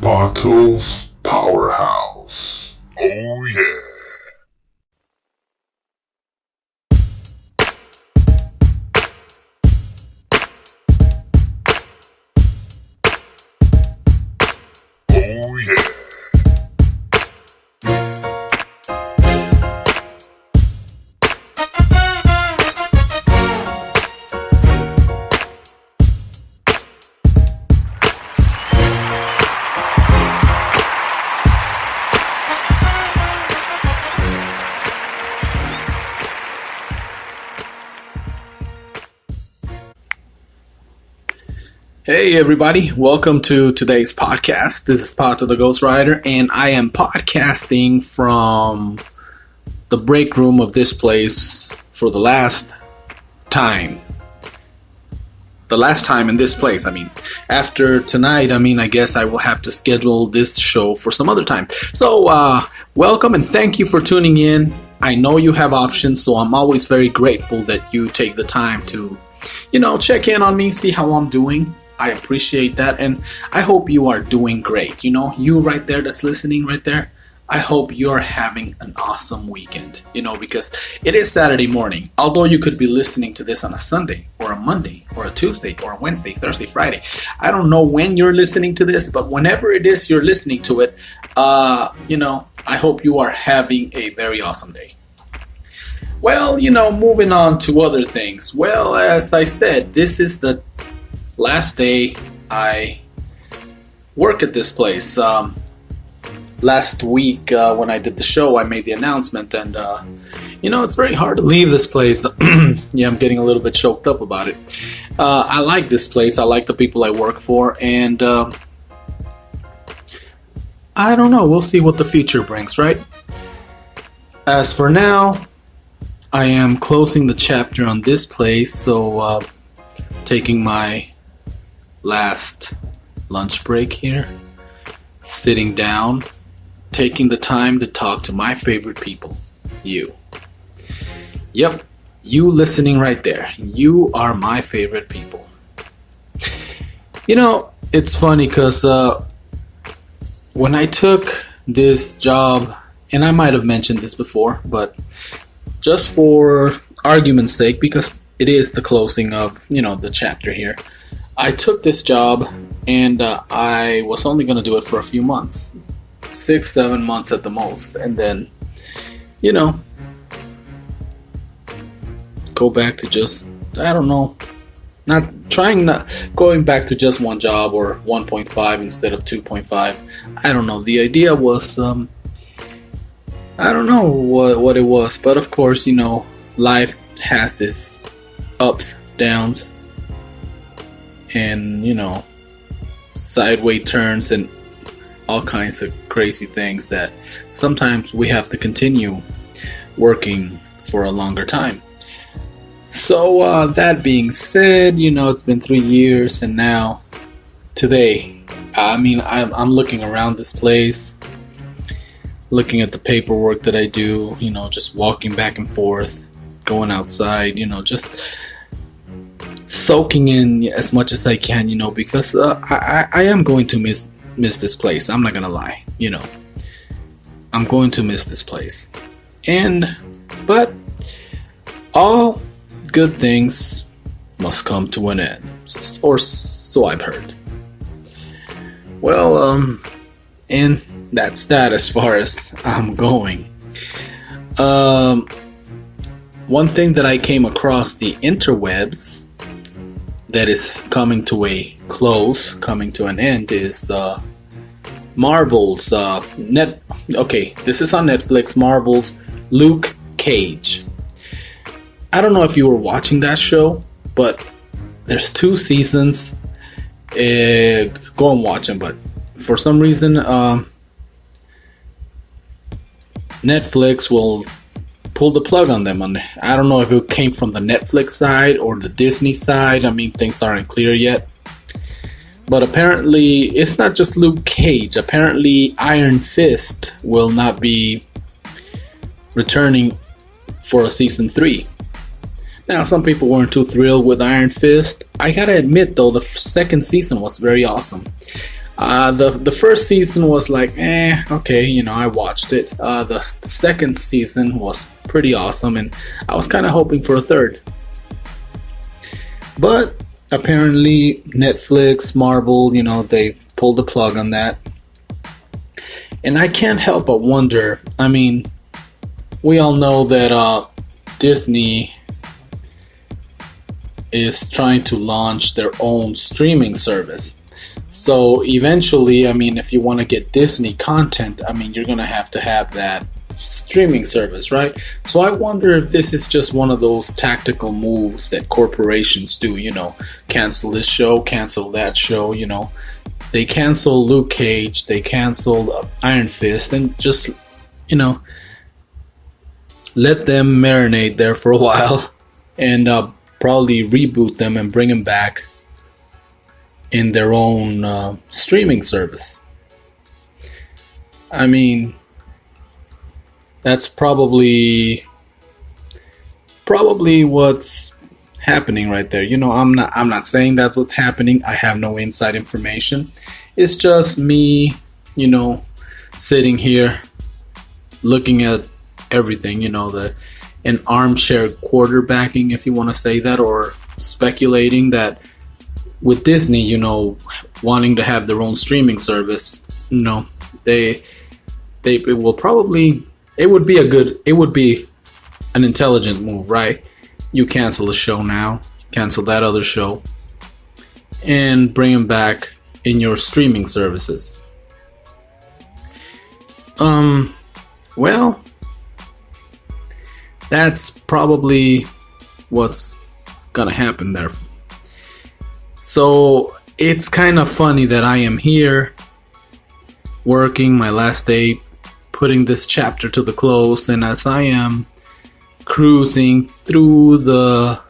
Bottles Powerhouse. Oh yeah. Oh yeah. Hey everybody, welcome to today's podcast. This is Pot of the Ghost Rider, and I am podcasting from the break room of this place for the last time. The last time in this place, after tonight, I guess I will have to schedule this show for some other time. So, welcome and thank you for tuning in. I know you have options, so I'm always very grateful that you take the time to, check in on me, see how I'm doing. I appreciate that, and I hope you are doing great. You right there that's listening right there, I hope you're having an awesome weekend, because it is Saturday morning. Although you could be listening to this on a Sunday or a Monday or a Tuesday or a Wednesday, Thursday, Friday. I don't know when you're listening to this, but whenever it is you're listening to it, I hope you are having a very awesome day. Well, moving on to other things. Well, as I said, this is the last day I work at this place. Last week when I did the show, I made the announcement, and it's very hard to leave this place. Yeah, I'm getting a little bit choked up about it. I like this place. I like the people I work for, and I don't know. We'll see what the future brings, right? As for now, I am closing the chapter on this place, so taking my last lunch break here, sitting down, taking the time to talk to my favorite people, you. Yep, you listening right there. You are my favorite people. It's funny because when I took this job, and I might have mentioned this before, but just for argument's sake, because it is the closing of, the chapter here, I took this job, and I was only going to do it for a few months. 6-7 months at the most. And then, go back to just, I don't know, going back to just one job or 1.5 instead of 2.5. I don't know. The idea was, I don't know what it was. But of course, life has its ups, downs, and sideways turns and all kinds of crazy things that sometimes we have to continue working for a longer time. So that being said, it's been 3 years, and now today, I'm looking around this place, looking at the paperwork that I do, just walking back and forth, going outside, just soaking in as much as I can, because I am going to miss this place. I'm not gonna lie, I'm going to miss this place. But all good things must come to an end, or so I've heard. Well, and that's that as far as I'm going. One thing that I came across the interwebs that is coming to a close, coming to an end, is Marvel's this is on Netflix, Marvel's Luke Cage. I don't know if you were watching that show, but there's 2 seasons. Go and watch them, but for some reason Netflix will pull the plug on them. I don't know if it came from the Netflix side or the Disney side. Things aren't clear yet. But apparently, it's not just Luke Cage. Apparently, Iron Fist will not be returning for a season 3. Now, some people weren't too thrilled with Iron Fist. I gotta admit, though, the second season was very awesome. The first season was like, okay, I watched it. The second season was pretty awesome, and I was kind of hoping for a third. But apparently, Netflix, Marvel, they pulled the plug on that. And I can't help but wonder. I mean, we all know that Disney is trying to launch their own streaming service. So eventually, I mean, if you want to get Disney content, I mean, you're going to have that streaming service, right? So I wonder if this is just one of those tactical moves that corporations do, cancel this show, cancel that show, They cancel Luke Cage, they canceled Iron Fist, and just, let them marinate there for a while and probably reboot them and bring them back in their own streaming service. I mean, that's probably what's happening right there. I'm not saying that's what's happening. I have no inside information. It's just me, sitting here looking at everything, an armchair quarterbacking, if you want to say that, or speculating that with Disney, wanting to have their own streaming service, it would be an intelligent move, right? You cancel a show now, cancel that other show, and bring them back in your streaming services. Well, that's probably what's gonna happen there. So it's kind of funny that I am here working my last day, putting this chapter to the close, and as I am cruising through the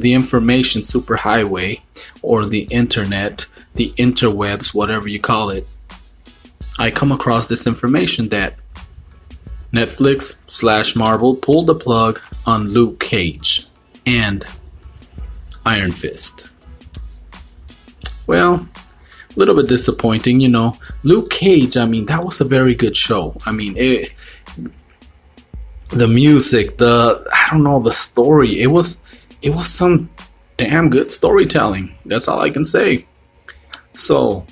information superhighway, or the internet, the interwebs, whatever you call it, I come across this information that Netflix/Marvel pulled the plug on Luke Cage and Iron Fist. Well, a little bit disappointing, Luke Cage, I mean, that was a very good show. I mean, the music, the story, it was some damn good storytelling. That's all I can say. So,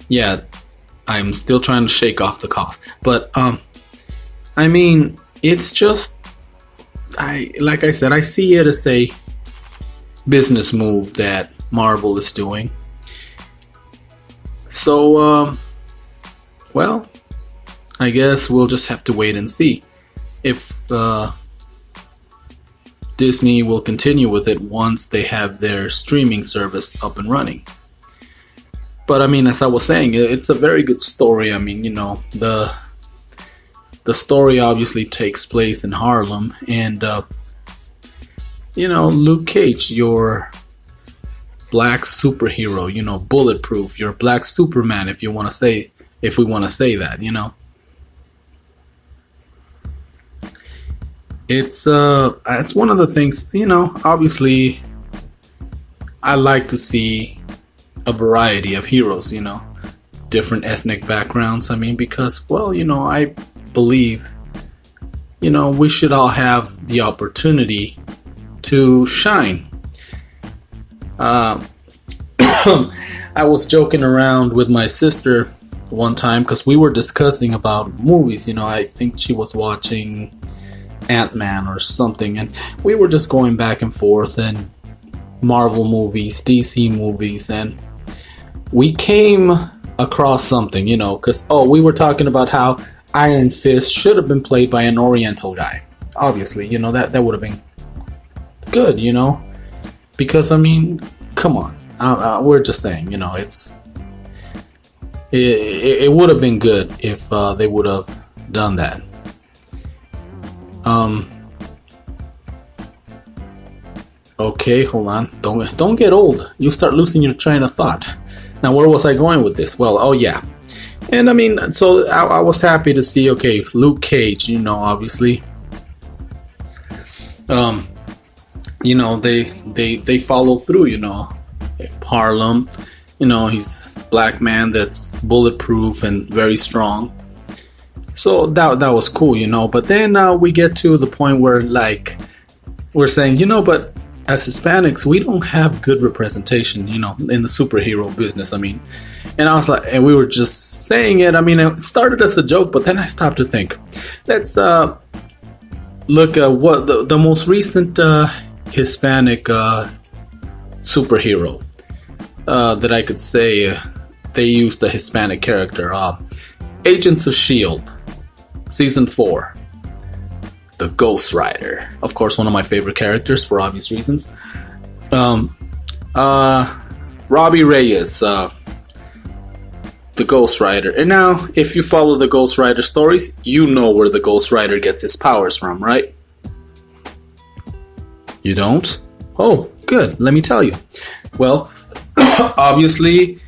yeah, I'm still trying to shake off the cough. But, I mean, it's just, like I said, I see it as a business move that Marvel is doing. So, well, I guess we'll just have to wait and see if Disney will continue with it once they have their streaming service up and running. But I mean, as I was saying, it's a very good story. I mean, the story obviously takes place in Harlem, and Luke Cage, your black superhero, bulletproof, your black Superman, if we want to say that, It's one of the things, obviously I like to see a variety of heroes, different ethnic backgrounds. I mean, because, well, I believe, we should all have the opportunity to shine. I was joking around with my sister one time because we were discussing about movies. I think she was watching Ant-Man or something, and we were just going back and forth, and Marvel movies, DC movies, and we came across something, because we were talking about how Iron Fist should have been played by an Oriental guy. Obviously, that would have been good, because I mean, come on, we're just saying, it would have been good if they would have done that. Okay, hold on. Don't get old. You start losing your train of thought. Now, where was I going with this? Well, oh yeah. And I mean, so I was happy to see, okay, Luke Cage, obviously. They follow through, Harlem, he's a black man that's bulletproof and very strong. So that was cool, But then we get to the point where, like, we're saying, but as Hispanics, we don't have good representation, in the superhero business. And I was like, and we were just saying it. It started as a joke, but then I stopped to think. Let's look at what the most recent Hispanic superhero that I could say they used a Hispanic character. Agents of S.H.I.E.L.D. Season 4. The Ghost Rider. Of course, one of my favorite characters for obvious reasons. Robbie Reyes, the Ghost Rider. And now, if you follow the Ghost Rider stories, you know where the Ghost Rider gets his powers from, right? You don't? Oh, good. Let me tell you. Well, obviously,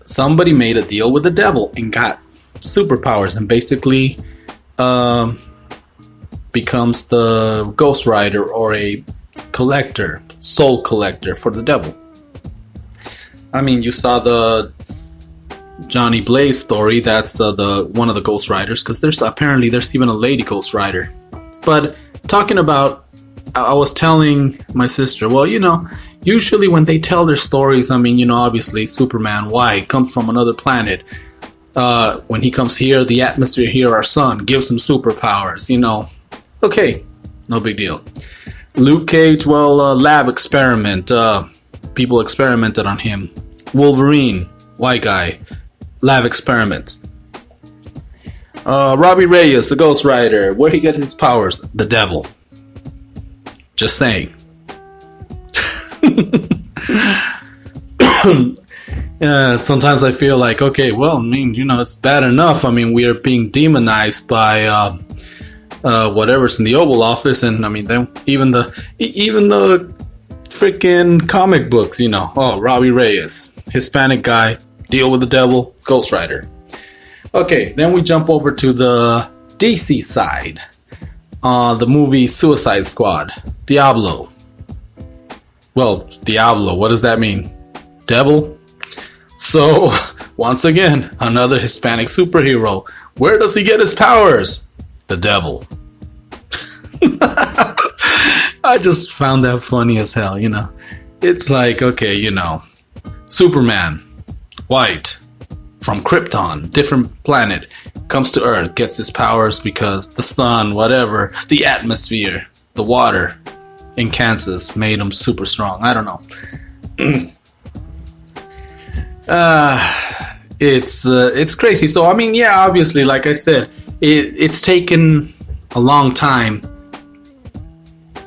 somebody made a deal with the devil and got superpowers and basically becomes the Ghost Rider or a collector, soul collector for the devil. You saw the Johnny Blaze story. That's the one of the Ghost Riders, because there's even a lady Ghost Rider. But talking about, I was telling my sister, well, usually when they tell their stories, obviously Superman, why? Comes from another planet. When he comes here, the atmosphere here, our sun, gives him superpowers, Okay, no big deal. Luke Cage, well, lab experiment. People experimented on him. Wolverine, white guy, lab experiment. Robbie Reyes, the Ghost Rider, where he gets his powers? The devil. Just saying. Sometimes I feel like, okay, well, it's bad enough. We are being demonized by whatever's in the Oval Office, and then even the freaking comic books, Oh, Robbie Reyes, Hispanic guy, deal with the devil, Ghost Rider. Okay, then we jump over to the DC side. The movie Suicide Squad, Diablo. Well, Diablo, what does that mean? Devil? So, once again, another Hispanic superhero. Where does he get his powers? The devil. I just found that funny as hell, It's like, okay, Superman, white, from Krypton, different planet, comes to Earth, gets his powers because the sun, whatever, the atmosphere, the water in Kansas made him super strong. I don't know. It's crazy. So obviously, like I said, it's taken a long time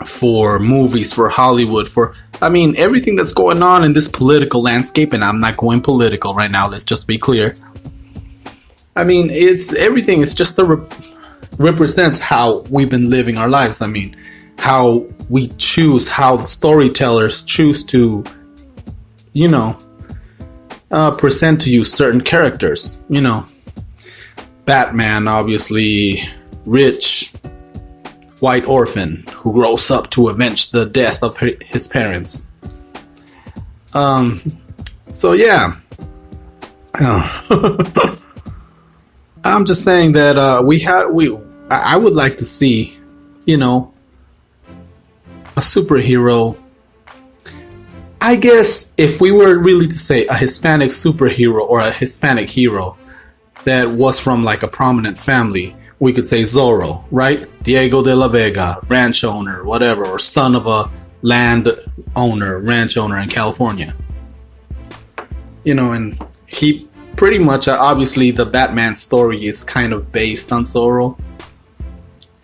for movies, for Hollywood, for everything that's going on in this political landscape. And I'm not going political right now, let's just be clear. It's everything. It's just represents how we've been living our lives. How we choose, how the storytellers choose to present to you certain characters. Batman, obviously, rich white orphan who grows up to avenge the death of his parents. So yeah. I'm just saying that I would like to see, a superhero. I guess if we were really to say a Hispanic superhero or a Hispanic hero that was from like a prominent family, we could say Zorro, right? Diego de la Vega, ranch owner, whatever, or son of a ranch owner in California. And he pretty much, obviously the Batman story is kind of based on Zorro.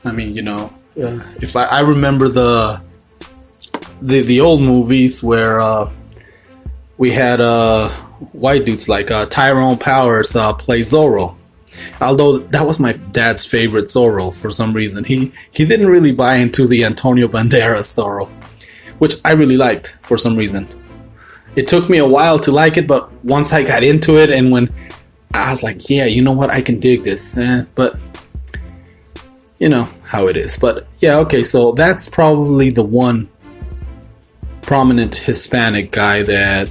If I remember the old movies where we had white dudes like Tyrone Powers play Zorro. Although that was my dad's favorite Zorro for some reason. He didn't really buy into the Antonio Banderas Zorro, which I really liked for some reason. It took me a while to like it, but once I got into it and when I was like, yeah, you know what, I can dig this. But you know how it is. But yeah, okay, so that's probably the one prominent Hispanic guy that